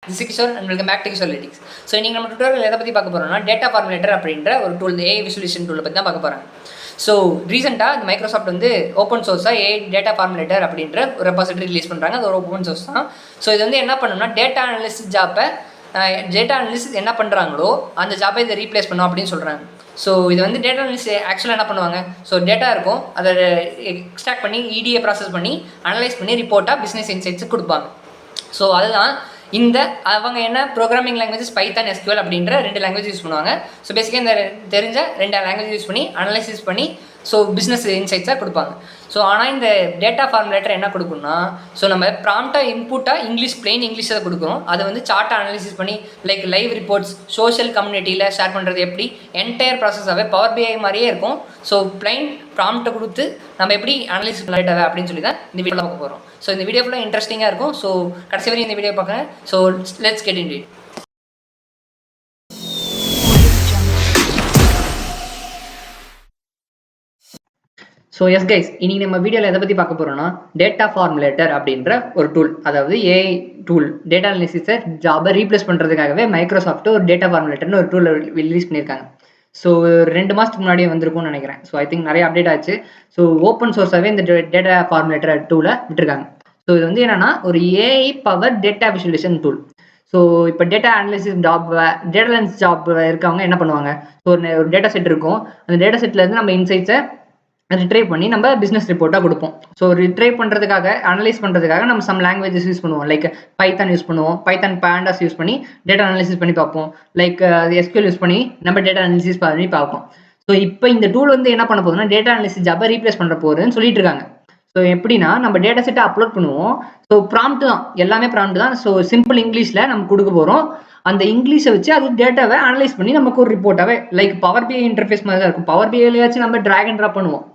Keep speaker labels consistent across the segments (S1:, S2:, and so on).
S1: This is Kishore and welcome back to Kishore Analytics. So இன்றைக்கி நம்ம tutorial எதை பற்றி பார்க்க போகிறோம்னா டேட்டா ஃபார்முலேட்டர் அப்படின்ற ஒரு டூல், இந்த ஏஐ விசுவலைசேஷன் டூலை பற்றி தான் பார்க்க போகிறாங்க. ஸோ ரீசெண்டாக இந்த மைக்ரோசாஃப்ட் வந்து ஓப்பன் சோர்ஸாக ஏஐ டேட்டா ஃபார்முலேட்டர் அப்படின்ற ஒரு ரெபாசிட்டரி ரிலீஸ் பண்ணுறாங்க. அது ஒரு ஓப்பன் சோர்ஸ் தான். ஸோ இது வந்து என்ன பண்ணணும்னா டேட்டா அனலிஸ்ட் ஜாப்பை டேட்டா அனலிஸ்ட் என்ன பண்ணுறாங்களோ அந்த ஜாப்பை இதை ரீப்ளேஸ் பண்ணும் அப்படின்னு சொல்கிறாங்க. ஸோ இது வந்து டேட்டா அனலிஸ்ட் ஆக்சுவலாக என்ன பண்ணுவாங்க, ஸோ டேட்டா இருக்கும், அதை எக்ஸ்ட்ராக்ட் பண்ணி இடிஏ ப்ராசஸ் பண்ணி அனலைஸ் பண்ணி ரிப்போர்ட்டாக பிஸ்னஸ் இன்சைட்ஸுக்கு கொடுப்பாங்க. ஸோ அதுதான் இந்த அவங்க என்ன ப்ரோக்ராமிங் லாங்குவேஜஸ் பைத்தான் எஸ்கியூஎல் அப்படின்ற 2 லாங்குவேஜ் யூஸ் பண்ணுவாங்க. ஸோ பேசிக்காக இந்த தெரிஞ்ச 2 லாங்குவேஜ் யூஸ் பண்ணி அனலைசிஸ் பண்ணி ஸோ பிஸ்னஸ் இன்சைட்ஸாக கொடுப்பாங்க. ஸோ ஆனால் இந்த டேட்டா ஃபார்முலேட்டர் என்ன கொடுக்கும்னா, ஸோ நம்ம ப்ராம்ப்டாக இன்புட்டாக இங்கிலீஷ் பிளெயின் இங்கிலீஷில் கொடுக்குறோம். அதை வந்து சார்ட்டை அனலைசிஸ் பண்ணி லைக் லைவ் ரிப்போர்ட்ஸ் சோஷியல் கம்யூனிட்டியில் ஷேர் பண்ணுறது எப்படி என்டையர் ப்ராசஸாகவே பவர் பிஐ மாதிரியே இருக்கும். ஸோ பிளைன் ப்ராம்ப்டை கொடுத்து நம்ம எப்படி அனலைசிஸ் பண்ணிட்டாவே அப்படின்னு சொல்லி தான் இந்த வீடியோவில் பார்க்க போகிறோம். ஸோ இந்த வீடியோ ஃபுல்லாக இன்ட்ரெஸ்டிங்காக இருக்கும். ஸோ கடைசி வரையும் இந்த வீடியோ பார்க்குறேன். So let's get into it. So S guys, இன்றைக்கி நம்ம வீடியோவில் எதை பற்றி பார்க்க போகிறோம்னா டேட்டா ஃபார்முலேட்டர் அப்படின்ற ஒரு டூல், அதாவது ஏஐ டூல், டேட்டா அனலிசிஸை ஜாபை ரீப்ளேஸ் பண்ணுறதுக்காகவே மைக்ரோசாஃப்ட் ஒரு டேட்டா ஃபார்முலேட்டர்னு ஒரு டூல் ரிலீஸ் பண்ணியிருக்காங்க. ஸோ 2 மாதத்துக்கு முன்னாடியே வந்திருக்கும்னு நினைக்கிறேன். ஸோ ஐ திங்க் நிறைய அப்டேட் ஆச்சு. ஸோ ஓப்பன் சோர்ஸாகவே இந்த டேட்டா ஃபார்முலேட்டர் டூலை விட்டுருக்காங்க. ஸோ இது வந்து என்னென்னா ஒரு AI power data visualisation tool. So இப்போ data analysis job, data analysis job இருக்கவங்க என்ன பண்ணுவாங்க, ஒரு டேட்டா செட் இருக்கும், அந்த டேட்டா செட்லேருந்து நம்ம இன்சைட்ஸை ரிட்ரைவ் பண்ணி நம்ம பிஸ்னஸ் ரிப்போர்ட்டாக கொடுப்போம். ஸோ ரிட்ரைவ் பண்ணுறதுக்காக அனலைஸ் பண்ணுறதுக்காக நம்ம சம் லாங்குவேஜஸ் யூஸ் பண்ணுவோம். லைக் பைத்தான் யூஸ் பண்ணுவோம், பைத்தான் பேண்டாஸ் யூஸ் பண்ணி டேட்டா அனலிசிஸ் பண்ணி பார்ப்போம். லைக் எஸ்கியூஎல் யூஸ் பண்ணி நம்ம டேட்டா அனலிசிஸ் பண்ணி பார்ப்போம். ஸோ இப்போ இந்த டூல் வந்து என்ன பண்ண போகுதுன்னா டேட்டா அனலிசிஸ் ஜாப்பை ரீப்ளேஸ் பண்ணுற போகுதுன்னு சொல்லிட்டு இருக்காங்க. ஸோ எப்படின்னா நம்ம டேட்டா செட்டை அப்லோட் பண்ணுவோம். ஸோ ப்ராம்ப்ட் தான், எல்லாமே ப்ராம்ப்ட் தான். ஸோ சிம்பிள் இங்கிலீஷில் நம்ம கொடுக்க போகிறோம். அந்த இங்கிலீஷை வச்சு அது டேட்டாவை அனலைஸ் பண்ணி நமக்கு ஒரு ரிப்போர்ட்டாகவே லைக் பவர் பிஐ இன்டர்ஃபேஸ் மாதிரி தான் இருக்கும். பவர் பிஐலையாச்சும் நம்ம ட்ராக் அண்ட் ட்ராப் பண்ணுவோம்.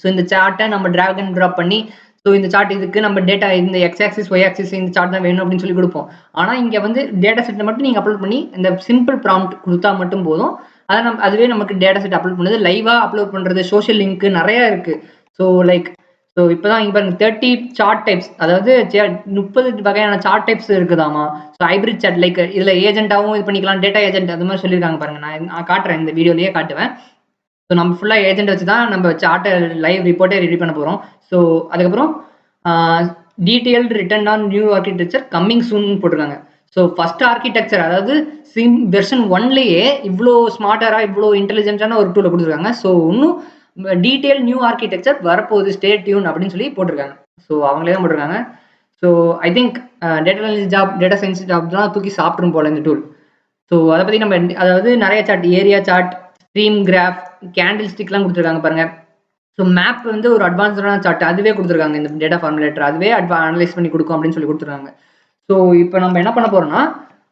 S1: ஸோ இந்த சார்ட்டை நம்ம ட்ராக் அண்ட் ட்ராப் பண்ணி, ஸோ இந்த சார்ட் இதுக்கு நம்ம டேட்டா இந்த எக்ஸ் ஆக்சிஸ் ஒய் ஆக்சிஸ் இந்த சார்ட் தான் வேணும் அப்படின்னு சொல்லி கொடுப்போம். ஆனால் இங்கே வந்து டேட்டா செட்டை மட்டும் நீங்கள் அப்லோட் பண்ணி இந்த சிம்பிள் ப்ராம்ப்ட் கொடுத்தா மட்டும் போதும். அதை அதுவே நமக்கு டேட்டா செட் அப்லோட் பண்ணுறது, லைவாக அப்லோட் பண்ணுறது, சோஷியல் லிங்க் நிறையா இருக்குது. ஸோ லைக் ஸோ இப்போ தான் இங்கே பாருங்க 30 சார்ட் டைப்ஸ், அதாவது 30 வகையான சார்ட் டைப்ஸ் இருக்குதாமா. ஸோ ஹைப்ரிட் சார்ட் லைக் இதில் ஏஜென்ட்டாகவும் இது பண்ணிக்கலாம், டேட்டா ஏஜென்ட் அது மாதிரி சொல்லியிருக்காங்க பாருங்க. நான் காட்டுறேன், இந்த வீடியோலேயே காட்டுவேன். ஸோ நம்ம ஃபுல்லாக ஏஜென்ட் வச்சு தான் நம்ம சார்ட்டை லைவ் ரிப்போர்ட்டே ரெடி பண்ண போகிறோம். ஸோ அதுக்கப்புறம் detailed written on new architecture coming soon போட்டிருக்காங்க. ஸோ ஃபர்ஸ்ட் ஆர்கிடெக்சர், அதாவது வெர்ஷன் 1லேயே இவ்வளோ ஸ்மார்ட்டராக இவ்வளோ இன்டெலிஜென்ட்டான ஒரு டூலை கொடுத்துருக்காங்க. ஸோ இன்னும் டீட்டெயில் நியூ ஆர்கிடெக்சர் வரப்போகுது, ஸ்டே டியூன் அப்படின்னு சொல்லி போட்டிருக்காங்க. ஸோ அவங்களே தான் போட்டிருக்காங்க. So I think data analysis job, data science job தான் தூக்கி சாப்பிட்ரும் போல இந்த டூல். ஸோ அதை பற்றி நம்ம அதாவது நிறைய chart, area chart, stream graph, candle ஸ்டிக்லாம் கொடுத்துருக்காங்க பாருங்க. ஸோ மேப் வந்து ஒரு அட்வான்ஸ்டான சார்ட் அதுவே கொடுத்துருக்காங்க. இந்த டேட்டா ஃபார்முலேட்டர் அதுவே அனலைஸ் பண்ணி கொடுக்கும் அப்படின்னு சொல்லி கொடுத்துருக்காங்க. ஸோ இப்போ நம்ம என்ன பண்ண போறோம்னா,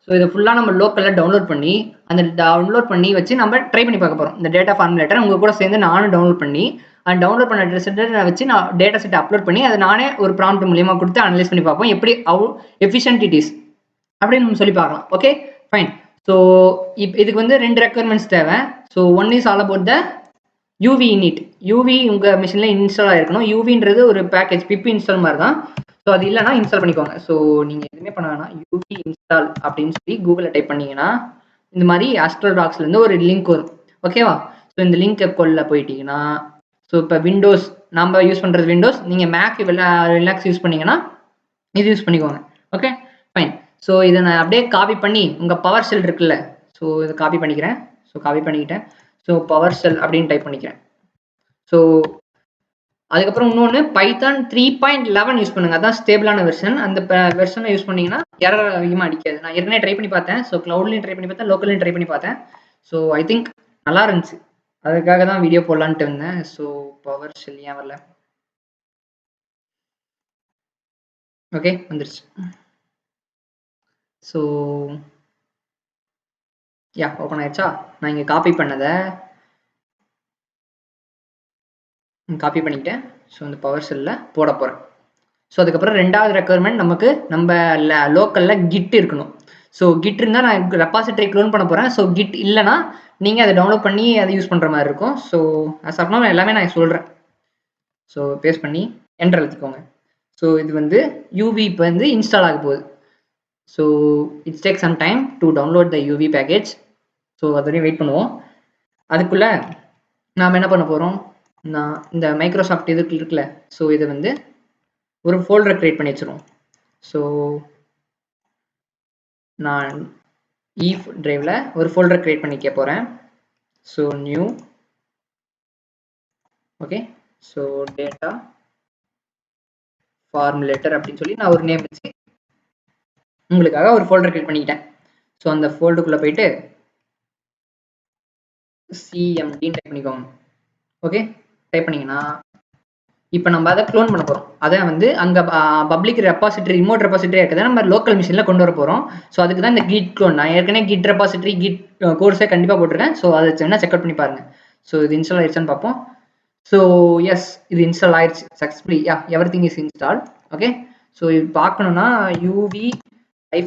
S1: ஸோ இதை ஃபுல்லாக நம்ம லோக்கலில் டவுன்லோட் பண்ணி அந்த டவுன்லோட் பண்ணி வச்சு நம்ம ட்ரை பண்ணி பார்க்க போகிறோம். இந்த டேட்டா ஃபார்முலேட்டர் உங்க கூட சேர்ந்து நானும் டவுன்லோட் பண்ணி அந்த டவுன்லோட் பண்ண டேட்டா செட்டை வச்சு நான் டேட்டா செட்டை அப்லோட் பண்ணி அதை நானே ஒரு ப்ராம்ப்ட் மூலியமாக கொடுத்து அனலைஸ் பண்ணி பார்ப்போம் எப்படி எஃபிஷியன்ட் இட் இஸ் அப்படின்னு நம்ம சொல்லி பார்க்கலாம். Okay fine. ஸோ இதுக்கு வந்து 2 ரெக்குயர்மெண்ட்ஸ் தேவை. So one is all about the UV init. UV உங்கள் மிஷினில் இன்ஸ்டால் ஆகிருக்கணும். யூவின்றது ஒரு பேக்கேஜ், பிபி இன்ஸ்டால் மாதிரி தான். ஸோ அது இல்லைனா இன்ஸ்டால் பண்ணிக்கோங்க. ஸோ நீங்கள் எதுவுமே பண்ண வேணாம், யூவி இன்ஸ்டால் அப்படின்னு சொல்லி கூகுளில் டைப் பண்ணிங்கன்னா இந்த மாதிரி ஆஸ்ட்ரல் டாக்ஸ்லேருந்து ஒரு லிங்க் வரும். ஓகேவா? ஸோ இந்த லிங்க்கை கொள்ள போயிட்டீங்கன்னா, ஸோ இப்போ விண்டோஸ் நம்ம யூஸ் பண்ணுறது விண்டோஸ், நீங்கள் மேக் ரிலாக்ஸ் யூஸ் பண்ணிங்கன்னா இது யூஸ் பண்ணிக்கோங்க. Okay fine. ஸோ இதை நான் அப்படியே காப்பி பண்ணி உங்கள் பவர் ஷெல் இருக்குல்ல, ஸோ இதை காப்பி பண்ணிக்கிறேன். ஸோ காப்பி பண்ணிக்கிட்டேன். ஸோ பவர் ஷெல் அப்படின்னு டைப் பண்ணிக்கிறேன். ஸோ அதுக்கப்புறம் இன்னொன்று பைத்தான் 3.11 யூஸ் பண்ணுங்க, அதான் ஸ்டேபிளான வெர்ஷன். அந்த வெர்ஷனை யூஸ் பண்ணீங்கன்னா எரர் அதிகமாக அடிக்காது. நான் ஏற்கனவே ட்ரை பண்ணி பார்த்தேன். ஸோ க்ளவுட்லையும் ட்ரை பண்ணி பார்த்தேன், லோக்கல்லையும் ட்ரை பண்ணி பார்த்தேன். ஸோ ஐ திங்க் நல்லா இருந்துச்சு, அதுக்காக தான் வீடியோ போடலான்ட்டு இருந்தேன். ஸோ பவர் ஷெல் ஏன் வரல? ஓகே வந்துருச்சு. ஸோ யா ஓப்பன் ஆயிடுச்சா? நான் இங்கே காப்பி பண்ணதை காப்பி பண்ணிக்கிட்டேன். ஸோ இந்த பவர் ஷெல்லில் போட போகிறேன். ஸோ அதுக்கப்புறம் 2வது ரெக்குயர்மெண்ட் நமக்கு நம்ம லோக்கலில் கிட் இருக்கணும். ஸோ கிட் இருந்தால் நான் ரெபாசிட்டரி க்ளோன் பண்ண போகிறேன். ஸோ கிட் இல்லைனா நீங்கள் அதை டவுன்லோட் பண்ணி அதை யூஸ் பண்ணுற மாதிரி இருக்கும். ஸோ அது சாப்பிட்னா எல்லாமே நான் சொல்கிறேன். ஸோ பேஸ்ட் பண்ணி என்டர் எழுதிக்கோங்க. ஸோ இது வந்து யூவி இப்போ வந்து இன்ஸ்டால் ஆக போகுது. So it's take some time to download the UV package. So அது வரையும் வெயிட் பண்ணுவோம். அதுக்குள்ளே நாம் என்ன பண்ண போகிறோம், நான் இந்த மைக்ரோசாஃப்ட் இது இருக்குல்ல, ஸோ இதை வந்து ஒரு ஃபோல்டரை க்ரியேட் பண்ணி வச்சுருவோம். ஸோ நான் டிரைவில் ஒரு ஃபோல்டரை க்ரியேட் பண்ணிக்க போகிறேன். So new, okay, so data formulator அப்படின்னு சொல்லி நான் ஒரு நேம் வச்சு உங்களுக்காக ஒரு ஃபோல்டர் கிரியேட் பண்ணிக்கிட்டேன். ஸோ அந்த ஃபோல்டருக்குள்ளே போயிட்டு சிஎம்டின்னு டைப் பண்ணிக்கோங்க. ஓகே, டைப் பண்ணிங்கன்னா இப்போ நம்ம அதை க்ளோன் பண்ண போகிறோம். அதை வந்து அங்கே பப்ளிக் ரெபாசிட்டரி, ரிமோட் ரெபாசிட்டரி இருக்குது, நம்ம லோக்கல் மிஷினில் கொண்டு வர போகிறோம். ஸோ அதுக்கு தான் இந்த கிட் க்ளோன். நான் ஏற்கனவே கிட் ரெபாசிட்டரி, கிட் கோர்ஸே கண்டிப்பாக போட்டிருக்கேன். ஸோ அதை வேணால் செக் அவுட் பண்ணி பாருங்கள். ஸோ இது இன்ஸ்டால் ஆயிடுச்சான்னு பார்ப்போம். ஸோ எஸ், இது இன்ஸ்டால் ஆயிடுச்சு successfully. Everything is install. Okay, so இது பார்க்கணுன்னா யூவி -,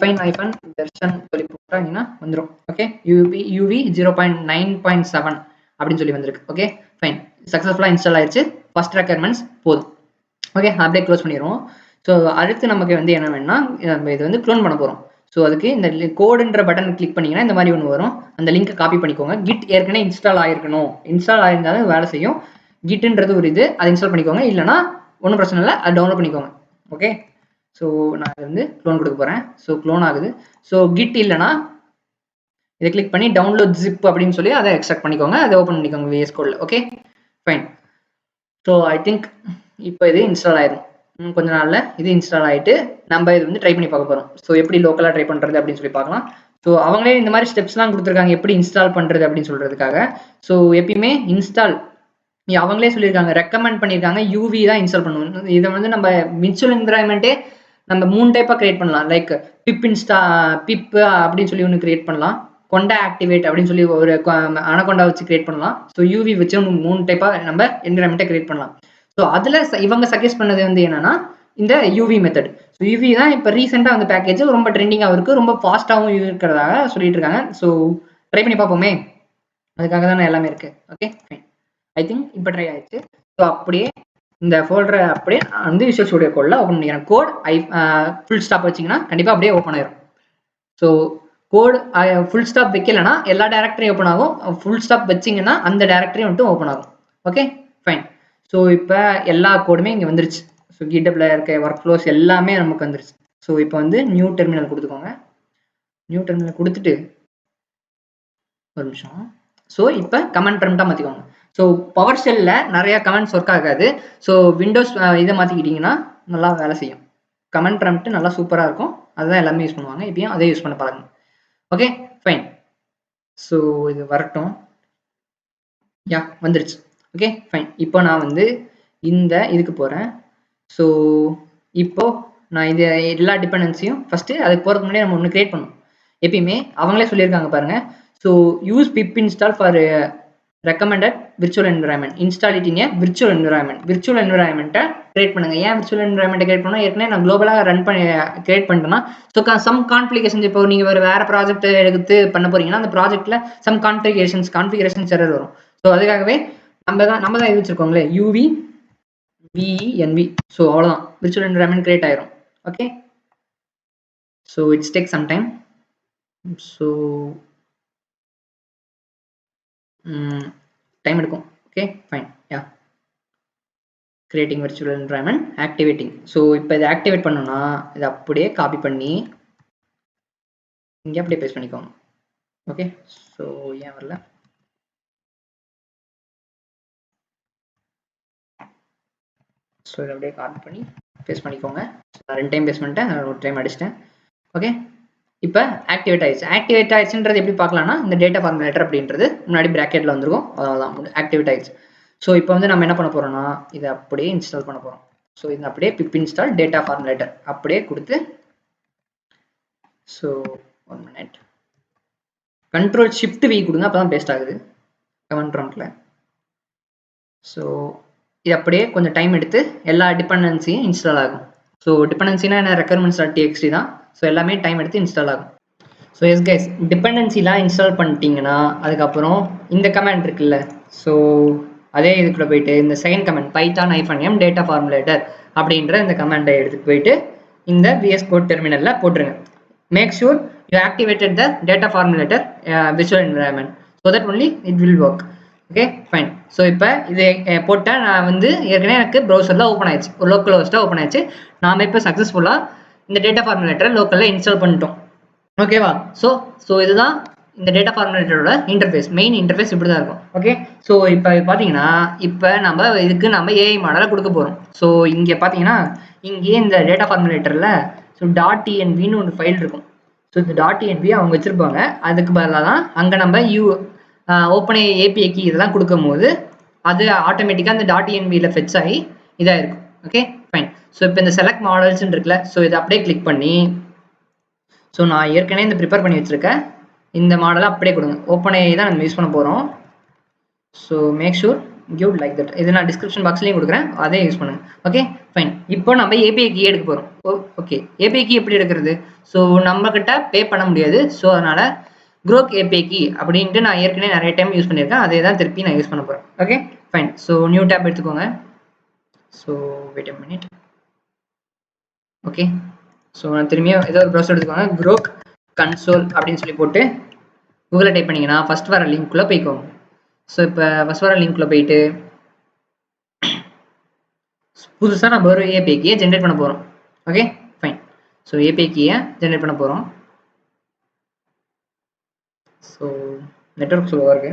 S1: வெர்ஷன் சொல்லி போட்டாங்கன்னா வந்துடும். ஓகே, யூவி 0.9.7 அப்படின்னு சொல்லி வந்திருக்கு. ஓகே ஃபைன், சக்ஸஸ்ஃபுல்லாக இன்ஸ்டால் ஆயிடுச்சு. ஃபர்ஸ்ட் ரெக்யர்மெண்ட்ஸ் போதும். ஓகே, அப்படியே க்ளோஸ் பண்ணிடுவோம். ஸோ அடுத்து நமக்கு வந்து என்ன வேணும்னா, நம்ம இது வந்து க்ளோன் பண்ண போகிறோம். ஸோ அதுக்கு இந்த கோடுன்ற பட்டன் கிளிக் பண்ணிங்கன்னா இந்த மாதிரி ஒன்று வரும். அந்த லிங்க்கை காப்பி பண்ணிக்கோங்க. கிட் ஏற்கனவே இன்ஸ்டால் ஆயிருக்கணும், இன்ஸ்டால் ஆயிருந்தாலும் வேலை செய்யும். கிட்ன்றது ஒரு இது, அதை இன்ஸ்டால் பண்ணிக்கோங்க. இல்லைனா ஒன்றும் பிரச்சனை இல்லை, அதை டவுன்லோட் பண்ணிக்கோங்க. ஓகே, ஸோ நான் இது வந்து க்ளோன் கொடுக்க போகிறேன். ஸோ க்ளோன் ஆகுது. ஸோ கிட் இல்லைனா இதை கிளிக் பண்ணி டவுன்லோட் ஜிப் அப்படின்னு சொல்லி அதை எக்ஸ்ட்ராக்ட் பண்ணிக்கோங்க, அதை ஓப்பன் பண்ணிக்கோங்க VS கோடில். Okay fine. So I think இப்போ இது இன்ஸ்டால் ஆயிடும். கொஞ்ச நாளில் இது இன்ஸ்டால் ஆகிட்டு நம்ம இது வந்து ட்ரை பண்ணி பார்க்க போகிறோம். ஸோ எப்படி லோக்கலாக ட்ரை பண்ணுறது அப்படின்னு சொல்லி பார்க்கலாம். ஸோ அவங்களே இந்த மாதிரி ஸ்டெப்ஸ்லாம் கொடுத்துருக்காங்க எப்படி இன்ஸ்டால் பண்ணுறது அப்படின்னு சொல்கிறதுக்காக. ஸோ எப்பயுமே இன்ஸ்டால் அவங்களே சொல்லியிருக்காங்க, ரெக்கமெண்ட் பண்ணியிருக்காங்க யூவி தான் இன்ஸ்டால் பண்ணுவோம். இதை வந்து நம்ம விர்ச்சுவல் என்விரான்மெண்ட்டே நம்ம 3 டைப்பாக கிரியேட் பண்ணலாம். லைக் பிப் அப்படின்னு சொல்லி ஒன்று கிரியேட் பண்ணலாம், கொண்டா ஆக்டிவேட் அப்படின்னு சொல்லி ஒரு அனகொண்டா வச்சு கிரியேட் பண்ணலாம். ஸோ யூவி வச்சு 3 டைப்பாக நம்ம என்விரான்மெண்ட்டை கிரியேட் பண்ணலாம். ஸோ அதில் இவங்க சஜஸ்ட் பண்ணது வந்து என்னன்னா இந்த யூவி மெத்தட். ஸோ யூவி தான் இப்போ ரீசெண்டாக அந்த பேக்கேஜ் ரொம்ப ட்ரெண்டிங்காக இருக்குது, ரொம்ப ஃபாஸ்ட்டாகவும் இருக்கிறதாக சொல்லிட்டு இருக்காங்க. ஸோ ட்ரை பண்ணி பார்ப்போமே, அதுக்காக தானே எல்லாமே இருக்குது. ஓகே ஃபைன், ஐ திங்க் இப்போ ட்ரை ஆயிடுச்சு. ஸோ அப்படியே இந்த ஃபோல்டரை அப்படியே வந்து விஷுவல் ஸ்டுடியோ கோடில் ஓப்பன் பண்ணிக்கிறேன். கோட் ஃபுல் ஸ்டாப் வச்சிங்கன்னா கண்டிப்பாக அப்படியே ஓப்பன் ஆயிரும். ஸோ கோடு ஃபுல் ஸ்டாப் வைக்கலைன்னா எல்லா டேரக்டரியும் ஓப்பன் ஆகும், ஃபுல் ஸ்டாப் வச்சிங்கன்னா அந்த டேரக்டரியும் மட்டும் ஓப்பன் ஆகும். Okay fine. ஸோ இப்போ எல்லா கோடுமே இங்கே வந்துருச்சு. ஸோ கிட்டப்ல இருக்க ஒர்க் ஃப்ளோஸ் எல்லாமே நமக்கு வந்துருச்சு. ஸோ இப்போ வந்து நியூ டெர்மினல் கொடுத்துக்கோங்க. நியூ டெர்மினல் கொடுத்துட்டு ஒரு நிமிஷம். ஸோ இப்போ கமெண்ட் ப்ராம்ப்டாக மாற்றிக்கோங்க. ஸோ பவர் ஷெல்லில் நிறைய கமெண்ட்ஸ் ஒர்க் ஆகாது. ஸோ விண்டோஸ் இதை மாற்றிக்கிட்டிங்கன்னா நல்லா வேலை செய்யும். கமெண்ட் ப்ராம்ப்ட் நல்லா சூப்பராக இருக்கும், அதுதான் எல்லாமே யூஸ் பண்ணுவாங்க. இப்பயும் அதே யூஸ் பண்ண பாருங்க. Okay fine. ஸோ இது வரட்டும். வந்துருச்சு. Okay fine. இப்போ நான் வந்து இந்த இதுக்கு போகிறேன். ஸோ இப்போ நான் இது எல்லா டிபெண்டன்சியும் ஃபஸ்ட்டு அதுக்கு போகிறதுக்கு முன்னாடி நம்ம ஒன்று கிரியேட் பண்ணணும். எப்பயுமே அவங்களே சொல்லியிருக்காங்க பாருங்கள். So use pip install for recommended virtual environment, install it in a virtual environment. Virtual என்விரான்மெண்ட்டை கிரியேட் பண்ணுங்க. ஏன் விர்ச்சுவல் என்விரான்மெண்ட்டை கிரியேட் பண்ணால், ஏற்கனவே நான் குளோபலாக ரன் பண்ணி கிரியேட் பண்ணிட்டேன்னா ஸோ சம் கான்ஃபிகரேஷன்ஸ், இப்போ நீங்கள் வேறு ப்ராஜெக்ட் எடுத்து பண்ண போறீங்கன்னா அந்த ப்ராஜெக்ட்டில் சம் கான்ஃபிகரேஷன்ஸ் எரர் வரும். ஸோ அதுக்காகவே நம்ம தான் இது வச்சிருக்கோங்களே யூவி VENV. ஸோ அவ்வளோதான், விர்ச்சுவல் என்விரான்மெண்ட் கிரியேட் ஆயிரும். Okay, so it's take some time. So time எடுக்கும். Okay fine. Creating virtual environment, activating. So இப்போ இதை ஆக்டிவேட் பண்ணணும்னா இதை அப்படியே காப்பி பண்ணி இங்கே அப்படியே பேஸ்ட் பண்ணிக்கோங்க. ஓகே, ஸோ ஏன் வரல, ஸோ இதை அப்படியே காப்பி பண்ணி பேஸ்ட் பண்ணிக்கோங்க. நான் 2 டைம் பேஸ்ட் பண்ணிட்டேன், ஒரு டைம் அடிச்சிட்டேன். ஓகே, இப்போ ஆக்டிவேட் ஆயிடுச்சு. ஆக்டிவேட் ஆயிடுச்சுன்றது எப்படி பார்க்கலாம்னா, இந்த டேட்டா ஃபார்முலேட்டர் அப்படின்றது முன்னாடி ப்ராக்கெட்டில் வந்துருக்கும், அவ்வளோதான் ஆக்டிவேட் ஆயிடுச்சு. ஸோ இப்போ வந்து நம்ம என்ன பண்ண போகிறோம்னா இதை அப்படியே இன்ஸ்டால் பண்ண போகிறோம். ஸோ இது அப்படியே பிப் இன்ஸ்டால் டேட்டா ஃபார்முலேட்டர் அப்படியே கொடுத்து, ஸோ 1 மினிட், Ctrl+Shift+V கொடுங்க, அப்போ தான் பேஸ்ட் ஆகுது கமெண்ட் ப்ராம்ப்ட்ல. ஸோ இது அப்படியே கொஞ்சம் டைம் எடுத்து எல்லா டிபெண்டன்சியும் இன்ஸ்டால் ஆகும். ஸோ டிபெண்டன்சினா என்ன, requirements.txt தான். ஸோ எல்லாமே டைம் எடுத்து இன்ஸ்டால் ஆகும். ஸோ எஸ் கைஸ், டிபெண்டன்சிலாம் இன்ஸ்டால் பண்ணிட்டீங்கன்னா அதுக்கப்புறம் இந்த கமெண்ட் இருக்குல்ல, ஸோ அதே இதுக்குள்ள போயிட்டு இந்த செகண்ட் கமெண்ட் python-m டேட்டா ஃபார்முலேட்டர் அப்படின்ற இந்த கமெண்டை எடுத்துட்டு போயிட்டு இந்த VS கோட் டெர்மினலில் போட்டுருங்க. make sure you activated the data formulator visual environment so that only it will work. Okay fine. So இப்போ இது போட்டால் நான் வந்து ஏற்கனவே எனக்கு ப்ரௌசரில் ஓப்பன் ஆயிடுச்சு, ஒரு லோக்கல் ஹோஸ்ட்டாக ஓப்பன் ஆயிடுச்சு. நாம் இப்போ சக்ஸஸ்ஃபுல்லாக இந்த டேட்டா ஃபார்முலேட்டரை லோக்கலில் இன்ஸ்டால் பண்ணிட்டோம். ஓகேவா? ஸோ இதுதான் இந்த டேட்டா ஃபார்முலேட்டரோட இன்டர்ஃபேஸ். மெயின் இன்டர்ஃபேஸ் இப்படி தான் இருக்கும். ஓகே, ஸோ இப்போ பார்த்தீங்கன்னா இப்போ நம்ம இதுக்கு நம்ம ஏஐ மாடலை கொடுக்க போகிறோம். ஸோ இங்கே பார்த்தீங்கன்னா இங்கேயே இந்த டேட்டா ஃபார்முலேட்டரில் ஸோ .envன்னு ஒரு ஃபைல் இருக்கும். ஸோ இந்த .env அவங்க வச்சுருப்பாங்க. அதுக்கு பதிலாக தான் அங்கே நம்ம ஓப்பன் ஏபிஐ கீ இதெல்லாம் கொடுக்கும் போது அது ஆட்டோமேட்டிக்காக அந்த .envல ஃபெச் ஆகி இதாக இருக்கும். Okay fine. ஸோ இப்போ இந்த செலக்ட் மாடல்ஸ்ன்னு இருக்குல்ல, ஸோ இதை அப்படியே கிளிக் பண்ணி ஸோ நான் ஏற்கனவே இந்த ப்ரிப்பேர் பண்ணி வச்சுருக்கேன் இந்த மாடலை அப்படியே கொடுங்க. ஓப்பன் ஏஐ தான் நம்ம யூஸ் பண்ண போகிறோம். So make sure give like that. இது நான் டிஸ்கிரிப்ஷன் பாக்ஸ்லேயும் கொடுக்குறேன், அதே யூஸ் பண்ணுங்க. Okay fine. இப்போ நம்ம ஏபிஐ கீ எடுக்க போகிறோம். ஓகே, ஏபிஐ கீ எப்படி எடுக்கிறது? ஸோ நம்மக்கிட்ட பே பண்ண முடியாது. ஸோ அதனால் Grok API key அப்படின்ட்டு நான் ஏற்கனவே நிறைய டைம் யூஸ் பண்ணியிருக்கேன், அதே தான் திருப்பி நான் யூஸ் பண்ண போகிறேன். Okay fine. So new tab எடுத்துக்கோங்க. So wait a minute. Okay, so நான் திரும்பியும் ஏதோ ஒரு ப்ரௌசர் எடுத்துக்கோங்க. Grok console அப்படின்னு சொல்லி போட்டு கூகுளில் டைப் பண்ணிங்கன்னா ஃபஸ்ட் வர லிங்க்குள்ளே போய்க்கோங்க. ஸோ இப்போ ஃபஸ்ட் வர லிங்க்குள்ளே போயிட்டு புதுசாக நம்ம ஒரு ஏபிஐ கீயை ஜென்ரேட் பண்ண போகிறோம். Okay fine. ஸோ ஏபிஐ கீயை ஜென்ரேட் பண்ண போகிறோம். ஸோ நெட்வொர்க் ஸ்லோவாக இருக்கு.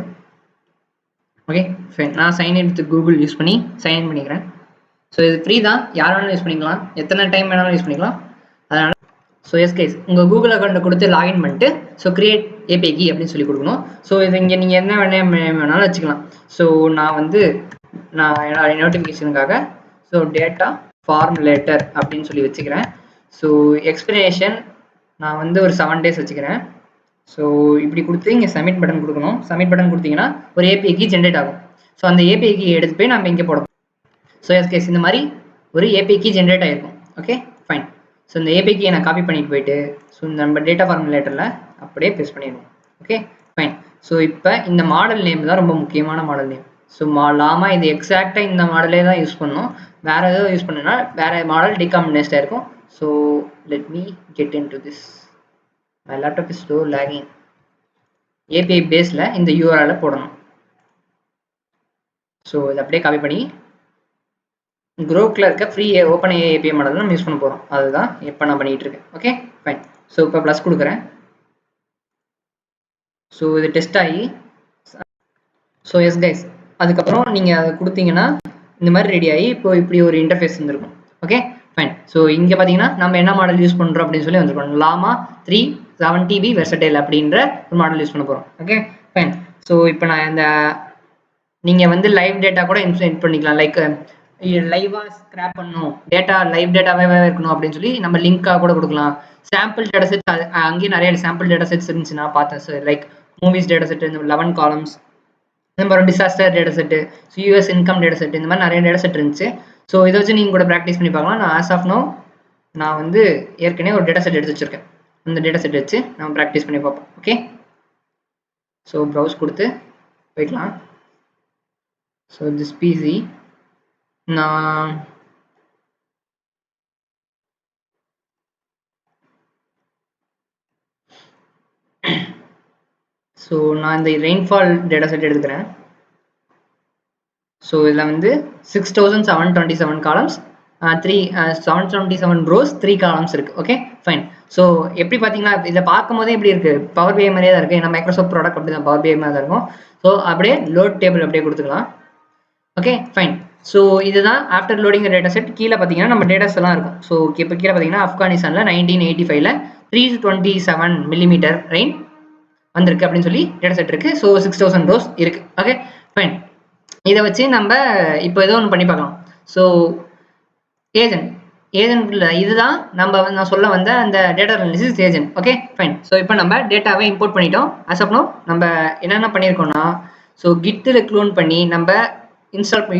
S1: Okay fine. நான் சைன்இன் வித் கூகுள் யூஸ் பண்ணி சைன்இன் பண்ணிக்கிறேன். ஸோ இது ஃப்ரீ தான், யார் வேணாலும் யூஸ் பண்ணிக்கலாம், எத்தனை டைம் வேணாலும் யூஸ் பண்ணிக்கலாம். அதனால் ஸோ எஸ்கைஸ் உங்கள் கூகுள் அக்கௌண்ட்டை கொடுத்து லாகின் பண்ணிட்டு ஸோ கிரியேட் ஏபிஐ கீ அப்படின்னு சொல்லி கொடுக்கணும். ஸோ இது இங்கே நீங்கள் என்ன வேணாலும் வச்சுக்கலாம். ஸோ நான் வந்து நான் நோட்டிஃபிகேஷனுக்காக ஸோ டேட்டா ஃபார்முலேட்டர் அப்படின்னு சொல்லி வச்சுக்கிறேன். ஸோ எக்ஸ்பிரேஷன் நான் வந்து ஒரு 7 days வச்சுக்கிறேன். ஸோ இப்படி கொடுத்து இங்கே சப்மிட் பட்டன் கொடுக்கணும். சப்மிட் பட்டன் கொடுத்தீங்கன்னா ஒரு ஏபிஐ கீ ஜென்ரேட் ஆகும். ஸோ அந்த ஏபிஐ கீ எடுத்து போய் நம்ம இங்கே போடணும். ஸோ எஸ்கேஸ் இந்த மாதிரி ஒரு ஏபிஐ கீ ஜென்ரேட் ஆகிருக்கும். Okay fine. ஸோ இந்த ஏபிஐ கீயை நான் காப்பி பண்ணிட்டு போயிட்டு ஸோ நம்ம டேட்டா ஃபார்முலேட்டரில் அப்படியே பேஸ்ட் பண்ணிடுவோம். Okay fine. ஸோ இப்போ இந்த மாடல் நேம் தான் ரொம்ப முக்கியமான மாடல் நேம். ஸோ லாமா இது எக்ஸாக்டாக இந்த மாடலே தான் யூஸ் பண்ணணும். வேறு ஏதோ யூஸ் பண்ணுன்னா வேறு மாடல் டிகாம்பினேஸ்டாக இருக்கும். So let me get in to this. My laptop is slow lagging. API பேஸில் இந்த URL போடணும். ஸோ இதை அப்படியே காப்பி பண்ணி Grokல இருக்க ஃப்ரீ ஓப்பன் ஏபிஐ மாடல் நம்ம யூஸ் பண்ண போகிறோம். அதுதான் இப்போ நான் பண்ணிகிட்டு இருக்கேன். Okay fine. ஸோ இப்போ ப்ளஸ் கொடுக்குறேன். ஸோ இது டெஸ்ட் ஆகி ஸோ எஸ் கைஸ் அதுக்கப்புறம் நீங்கள் அதை கொடுத்தீங்கன்னா இந்த மாதிரி ரெடி ஆகி இப்போ இப்படி ஒரு இன்டர்ஃபேஸ் வந்துருக்கும். Okay fine. ஸோ இங்கே பார்த்தீங்கன்னா நம்ம என்ன மாடல் யூஸ் பண்ணுறோம் அப்படின்னு சொல்லி வந்துருக்கோம். லாமா 370B வெர்சடைல் அப்படின்ற ஒரு மாடல் யூஸ் பண்ண போகிறோம். Okay fine. ஸோ இப்போ நான் இந்த நீங்கள் வந்து லைவ் டேட்டா கூட இன்ஸ்டன்ட் பண்ணிக்கலாம். லைக் லைவாக ஸ்க்ராப் பண்ணணும், டேட்டா லைவ் டேட்டாவே இருக்கணும் அப்படின்னு சொல்லி நம்ம லிங்காக கூட கொடுக்கலாம். சாம்பிள் டேட்டா செட் அங்கேயும் நிறைய சாம்பிள் டேட்டா செட்ஸ் இருந்துச்சு நான் பார்த்தேன் sir. Like movies data set, இந்த 11 columns, இந்த மாதிரி disaster data set, US income data set, இந்த மாதிரி நிறைய டேட்டா செட் இருந்துச்சு. ஸோ இதை வச்சு நீங்கள் கூட ப்ராக்டிஸ் பண்ணி பார்க்கலாம். நான் ஆஸ் ஆஃப் நோ நான் வந்து ஏற்கனவே ஒரு டேட்டா செட் எடுத்து வச்சுருக்கேன். அந்த டேட்டா செட் வச்சு நம்ம ப்ராக்டிஸ் பண்ணி பார்ப்போம். ஓகே ஸோ ப்ரௌஸ் கொடுத்து போய்க்கலாம். ஸோ திஸ் பிசி நான் ஸோ நான் இந்த ரெயின்ஃபால் டேட்டா செட் எடுத்துக்கிறேன். ஸோ இதில் வந்து 6727 columns, 727 rows, 3 columns இருக்குது. Okay fine. ஸோ எப்படி பார்த்தீங்கன்னா இதை பார்க்கும் போதே எப்படி இருக்குது, பவர் பிஐ மாதிரியே தான் இருக்குது. ஏன்னா மைக்ரோசாஃப்ட் ப்ராடக்ட் அப்படி தான் பவர் பிஐ மாதிரி தான் இருக்கும். ஸோ அப்படியே லோட் டேபிள் அப்படியே கொடுத்துக்கலாம். Okay fine. ஸோ இதுதான் ஆஃப்டர் லோடிங் டேட்டா செட். கீழே பார்த்தீங்கன்னா நம்ம டேட்டாஸ் எல்லாம் இருக்கும். ஸோ இப்போ கீழே பார்த்தீங்கன்னா ஆப்கானிஸ்தானில் 1985 327 mm ரெயின் வந்திருக்கு அப்படின்னு சொல்லி டேட்டா செட் இருக்குது. ஸோ 6000 rows இருக்குது. Okay fine. இதை வச்சு நம்ம இப்போ ஏதோ ஒன்று பண்ணி பார்க்கலாம். ஸோ ஏஜென்ட் இதுதான் நான் சொல்ல வந்த அந்த data analysis agent. Okay fine. So இப்போ நம்ம டேட்டாவை இம்போர்ட் பண்ணிட்டோம். அஸ் ஆஃப் நோ நம்ம என்னென்ன பண்ணியிருக்கோம்னா ஸோ கிட்டில் க்ளோன் பண்ணி நம்ம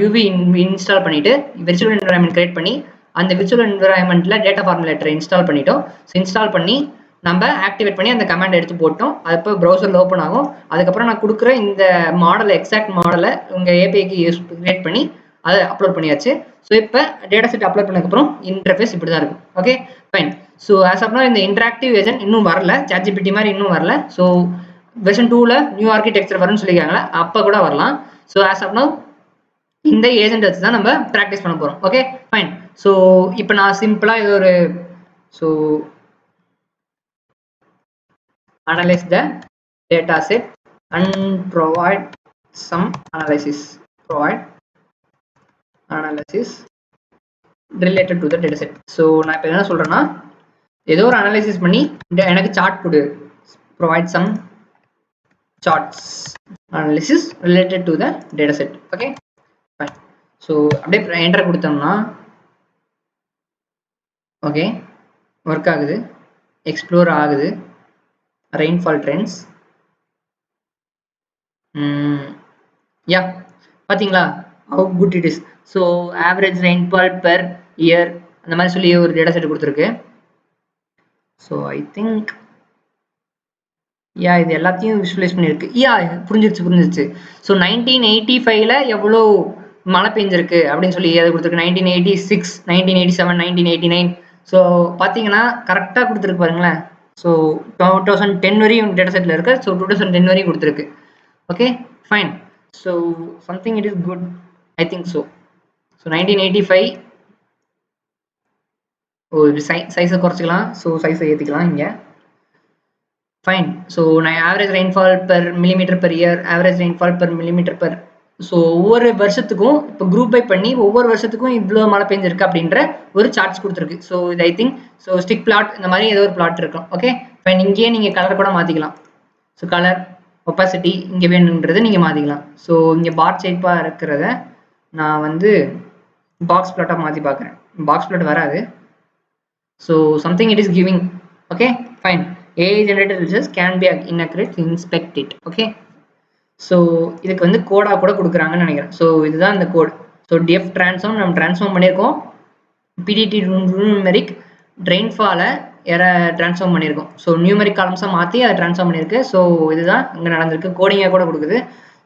S1: யூவி இன்ஸ்டால் பண்ணிவிட்டு விர்ச்சுவல் என்விரான்மெண்ட் கிரியேட் பண்ணி அந்த விர்ச்சுவல் என்விரான்மெண்ட்டில் டேட்டா ஃபார்முலேட்டரை இன்ஸ்டால் பண்ணிட்டோம். ஸோ இன்ஸ்டால் பண்ணி நம்ம ஆக்டிவேட் பண்ணி அந்த கமாண்ட் எடுத்து போட்டோம். அது இப்போ ப்ரௌசரில் ஓப்பன் ஆகும். அதுக்கப்புறம் நான் கொடுக்குற இந்த மாடலை எக்ஸாக்ட் மாடலை உங்கள் ஏபிஐக்கு கிரியேட் பண்ணி அதை அப்லோட் பண்ணியாச்சு. ஸோ இப்போ டேட்டா செட் அப்லோட் பண்ணதுக்கப்புறம் இன்டர்ஃபேஸ் இப்படி தான் இருக்கும். Okay fine. So as of now இந்த இன்டராக்டிவ் ஏஜென்ட் இன்னும் வரல, ChatGPT மாதிரி இன்னும் வரல. ஸோ வெர்ஷன் 2ல நியூ ஆர்கிடெக்சர் வரும்னு சொல்லியிருக்காங்களா, அப்போ கூட வரலாம். ஸோ ஆஸ் ஆஃப் நவ் இந்த ஏஜென்ட் வச்சு தான் நம்ம ப்ராக்டிஸ் பண்ண போகிறோம். Okay fine. ஸோ இப்போ நான் சிம்பிளாக இது ஒரு so analyse the data set and provide some analysis related to the data set. So நான் இப்போ என்ன சொல்கிறேன்னா, ஏதோ ஒரு அனலைசிஸ் பண்ணி எனக்கு சார்ட் கொடு, provide some charts analysis related to the data set. Okay fine. So அப்படியே என்டர் கொடுத்தோம்னா ஓகே ஒர்க் ஆகுது, எக்ஸ்ப்ளோர் ஆகுது, ரெயின்ஃபால் ட்ரெண்ட்ஸ். யா பார்த்தீங்களா how good it is. So average rainfall per year அந்த மாதிரி சொல்லி ஒரு டேட்டா செட் கொடுத்துருக்கு. ஸோ ஐ திங்க் யா இது எல்லாத்தையும் விஷுவலைஸ் பண்ணியிருக்கு. யா புரிஞ்சிருச்சு. ஸோ 1985ல எவ்வளோ மழை பெஞ்சிருக்கு அப்படின்னு சொல்லி அதை கொடுத்துருக்கு. 1986, 1987, 1989. ஸோ பார்த்தீங்கன்னா கரெக்டாக கொடுத்துருக்கு பாருங்களேன். ஸோ 2010 வரையும் டேட்டா செட்டில் இருக்கு. ஸோ 2010 வரையும் கொடுத்துருக்கு. Okay fine. So something it is good, I think so. So 1985 சைஸை குறைச்சிக்கலாம். ஸோ சைஸை ஏற்றிக்கலாம் இங்கே. ஃபைன். ஸோ நான் average rainfall per millimetre per year, average rainfall per millimetre per. So ஒவ்வொரு வருஷத்துக்கும் இப்போ குரூப் பை பண்ணி ஒவ்வொரு வருஷத்துக்கும் இவ்வளோ மழை பெஞ்சிருக்கு அப்படின்ற ஒரு சார்ட்ஸ் கொடுத்துருக்கு. ஸோ இது I think so stick plot இந்த மாதிரி ஏதோ ஒரு பிளாட் இருக்கும். Okay fine. இங்கேயே நீங்கள் கலர் கூட மாற்றிக்கலாம். ஸோ கலர் ஒப்பாசிட்டி இங்கே வேணுன்றது நீங்கள் மாற்றிக்கலாம். ஸோ இங்கே பார் ஷேப்பாக இருக்கிறத நான் வந்து பாக்ஸ் பிளாட்டாக மாற்றி பார்க்குறேன். பாக்ஸ் பிளாட் வராது. So something it is giving. Okay fine. AI generated results can be inaccurate, inspect it. Okay so இதுக்கு வந்து கோடாக கூட கொடுக்குறாங்கன்னு நினைக்கிறேன். ஸோ இதுதான் இந்த கோட். ஸோ DF ட்ரான்ஸ்ஃபார்ம் நம்ம ட்ரான்ஸ்ஃபார்ம் பண்ணியிருக்கோம். PDT நியூமெரிக் ரெயின்ஃபாலை ட்ரான்ஸ்ஃபார்ம் பண்ணியிருக்கோம். ஸோ நியூமெரிக் காலம்ஸாக மாற்றி அதை ட்ரான்ஸ்ஃபார்ம் பண்ணியிருக்கு. ஸோ இதுதான் இங்கே நடந்திருக்கு. கோடிங்காக கூட கொடுக்குது.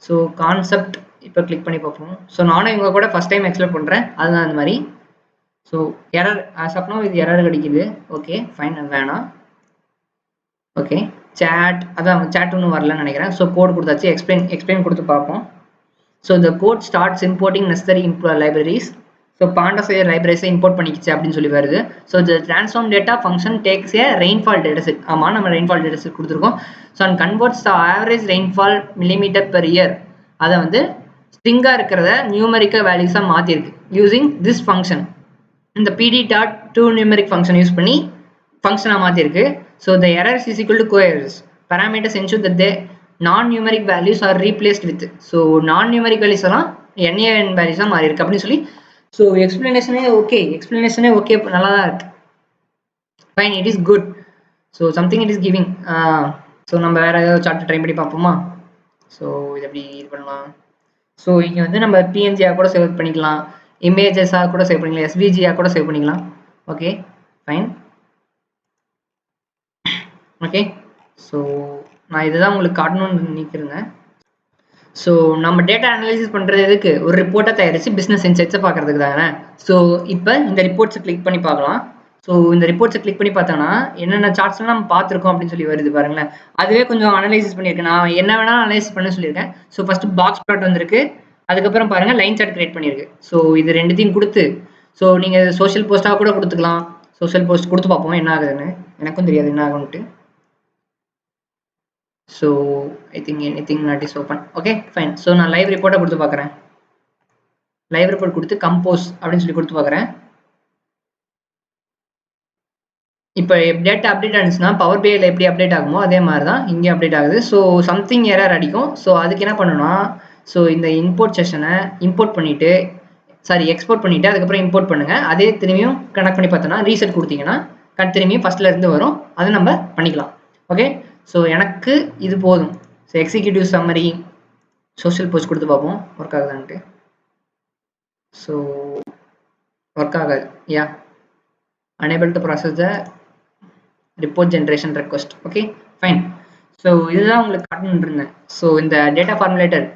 S1: ஸோ கான்செப்ட் இப்போ கிளிக் பண்ணி பார்ப்போம். ஸோ நானும் இவங்க கூட ஃபஸ்ட் டைம் எக்ஸ்பிளைன் பண்ணுறேன். அதுதான் அந்த மாதிரி. So error as of now இது எரர் கிடைக்குது. ஓகே ஃபைன், அது வேணாம். ஓகே சேட் அதான் சேட் ஒன்றும் வரலன்னு நினைக்கிறேன். ஸோ கோட் கொடுத்தாச்சு. எக்ஸ்பிளைன் கொடுத்து பார்ப்போம். ஸோ இந்த code starts importing necessary libraries. So pandas லைப்ரரிஸை இம்போர்ட் பண்ணிக்கிச்சு அப்படின்னு சொல்லி வருது. ஸோ இந்த transform data function takes a rainfall data set. ஆமாம் நம்ம ரெயின்ஃபால் டேட்டா செட் கொடுத்துருக்கோம். So and converts the average rainfall millimetre per year அதை வந்து ஸ்ட்ரிங்காக இருக்கிறத நியூமெரிக்கல் வேல்யூஸாக மாற்றிருக்கு யூஸிங் திஸ் ஃபங்க்ஷன். இந்த PD.to நியூமெரிக் ஃபங்க்ஷன் யூஸ் பண்ணி ஃபங்க்ஷனாக மாற்றிருக்கு. So the errors is equal to co-errors. Parameters ensure that the non-numeric values are replaced with. So non-numeric values எல்லாம் NaN values மாறி இருக்கு அப்படின்னு சொல்லி. So explanation ஓகே நல்லா தான் இருக்கு. Fine, it is good. So something it is giving. So நம்ம வேற ஏதாவது சார்ட் ட்ரை பண்ணி பார்ப்போமா? ஸோ இது எப்படி இது பண்ணலாம். ஸோ இங்கே வந்து நம்ம PNG-ஆக கூட சேவ் பண்ணிக்கலாம், இமேஜஸாக கூட சேவ் பண்ணிக்கலாம், SVG-ஆக கூட சேவ் பண்ணிக்கலாம். Okay fine. ஓகே ஸோ நான் இதுதான் உங்களுக்கு காட்டணும்னு நினைக்கிறேங்க. ஸோ நம்ம டேட்டா அனலைசிஸ் பண்ணுறது எதுக்கு? ஒரு ரிப்போர்ட்டை தயாரித்து பிஸ்னஸ் இன்சைட்ஸை பார்க்குறதுக்கு தானே. ஸோ இப்போ இந்த ரிப்போர்ட்ஸை கிளிக் பண்ணி பார்க்கலாம். ஸோ இந்த ரிப்போர்ட்ஸை கிளிக் பண்ணி பார்த்தோன்னா என்னென்ன சார்ட்ஸ்லாம் நம்ம பார்த்துருக்கோம் அப்படின்னு சொல்லி வருது பாருங்களேன். அதுவே கொஞ்சம் அனலைசிஸ் பண்ணியிருக்கேன். நான் என்ன வேணாலும் அனலைசிஸ் பண்ண சொல்லியிருக்கேன். ஸோ ஃபஸ்ட்டு பாக்ஸ் பிளாட் வந்திருக்கு. அதுக்கப்புறம் பாருங்கள் லைன் சார்ட் கிரியேட் பண்ணியிருக்கு. ஸோ இது ரெண்டுத்தையும் கொடுத்து ஸோ நீங்கள் சோஷியல் போஸ்ட்டாக கூட கொடுத்துக்கலாம். சோஷியல் போஸ்ட் கொடுத்து பார்ப்போம் என்ன ஆகுதுன்னு. எனக்கும் தெரியாது என்ன ஆகுன்ட்டு. So I think anything not is open. Okay fine. So நான் லைவ் ரிப்போர்ட்டை கொடுத்து பார்க்குறேன். லைவ் ரிப்போர்ட் கொடுத்து கம்போஸ் அப்படின்னு சொல்லி கொடுத்து பார்க்குறேன். இப்போ டேட்டா அப்டேட் ஆனிச்சுன்னா பவர் பிஐல எப்படி அப்டேட் ஆகுமோ அதே மாதிரி தான் இங்கே அப்டேட் ஆகுது. ஸோ சம்திங் எரர் அடிக்கும். ஸோ அதுக்கு என்ன பண்ணணும்னா ஸோ இந்த இம்போர்ட் செஷனை எக்ஸ்போர்ட் பண்ணிவிட்டு அதுக்கப்புறம் இம்போர்ட் பண்ணுங்கள். அதே திரும்பியும் கனெக்ட் பண்ணி பார்த்தோன்னா ரீசெட் கொடுத்தீங்கன்னா திரும்பியும் ஃபஸ்ட்டில் இருந்து வரும். அதை நம்ம பண்ணிக்கலாம். ஓகே ஸோ எனக்கு இது போதும். So executive summary social post கொடுத்து பார்ப்போம் ஒர்க் ஆகுதான்ட்டு. ஸோ ஒர்க் ஆகாது. யா unable to process the report generation request. Okay fine. So இதுதான் உங்களுக்கு காட்டணுன்னு இருந்தேன். ஸோ இந்த டேட்டா ஃபார்முலேட்டர்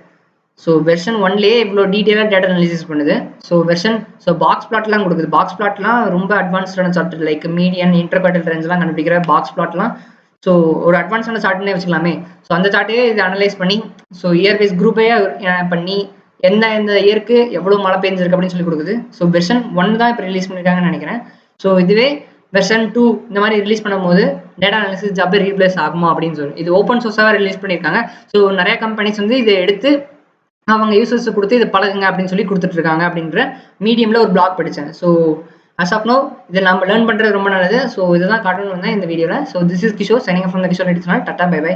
S1: ஸோ வெர்ஷன் ஒன்லேயே இவ்வளோ டீட்டெயிலாக டேட்டா அனாலிசிஸ் பண்ணுது. ஸோ பாக்ஸ் பிளாட்லாம் கொடுக்குது. பாக்ஸ் பிளாட்லாம் ரொம்ப அட்வான்ஸ்டான சார்ட், லைக் மீடியன் இன்டர்குவார்டல் ரேஞ்செலாம் கண்டுபிடிக்கிற பாக்ஸ் பிளாட்லாம் ஸோ ஒரு அட்வான்ஸான சார்ட்னே வச்சுக்கலாமே. ஸோ அந்த சார்ட்டையே இது அனலைஸ் பண்ணி ஸோ இயர் வைஸ் குரூப்பே பண்ணி எந்த இயருக்கு எவ்வளோ மழை பெஞ்சிருக்கு அப்படின்னு சொல்லி கொடுக்குது. ஸோ வெர்ஷன் 1 தான் இப்போ ரிலீஸ் பண்ணியிருக்காங்கன்னு நினைக்கிறேன். ஸோ இதுவே வெர்ஷன் 2 இந்த மாதிரி ரிலீஸ் பண்ணும்போது டேட்டா அனாலிசிஸ் ஜாப் ரீப்ளேஸ் ஆகுமா அப்படின்னு சொல்லி இது ஓப்பன் சோர்ஸாக ரிலீஸ் பண்ணியிருக்காங்க. ஸோ நிறைய கம்பெனிஸ் வந்து இதை எடுத்து அவங்க யூசர்ஸ் கொடுத்து இதை பழகுங்க அப்படின்னு சொல்லி கொடுத்துட்டு இருக்காங்க அப்படின்ற மீடியம்ல ஒரு பிளாக் படித்தேன். ஸோ அஸ் ஆஃப் நோ இதை நம்ம லேர்ன் பண்ணுறது ரொம்ப நல்லது. ஸோ இதுதான் காட்டணும் வந்தேன் இந்த வீடியோவில். So this is Kishore signing from the Kishore channel. Tata bye by.